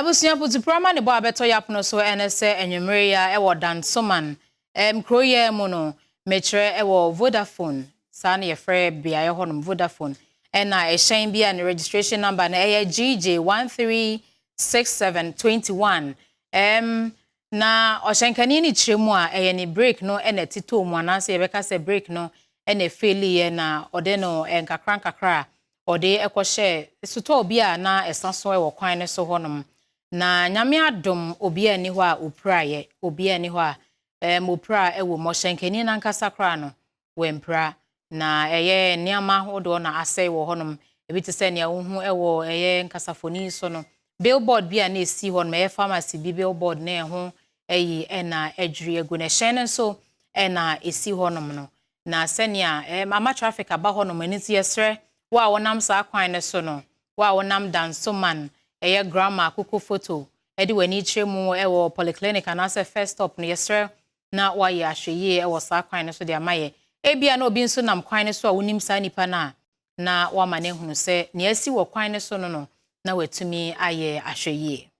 Ebusuya putu prama ne bo abeto yapno so enese enwumere ya ewo Dansoman kroye mu no mechre ewo Vodafone sa na yefre bia ye honom Vodafone na ehyen bia ne registration number na GJ167-21 na ohyenkani ni chiremu a ne break no na tito mu anase yebeka se break no na faili na ode no nkakra ode ekwohye suto obi a na esaso ewo kwan ne so honom na nyame adom obi ani ho a opraye obi ani ho a opra ewo mohyenkani na nkasa kra no wempra na eye niama hodo na asai wo honom ebi te se ne wohu ewo nkasafoni so no billboard bia na esi ho no pharmacy bi billboard na ho na adwiri egu na hyen so na esi ho no na senia mama traffic aba ho no maniti yesre wa wonam sa kwan ne so no wa wonam Dansoman grandma kuku photo edi wani chiremu ewo polyclinic anase first stop no yesre na wa ye ahweye ewo sa kwan ne so de amaye ebia na obi nso nam kwan ne so a wonim sa nipa na wa mane hunu se ne asi wo kwan ne so no na watumi aye ahweye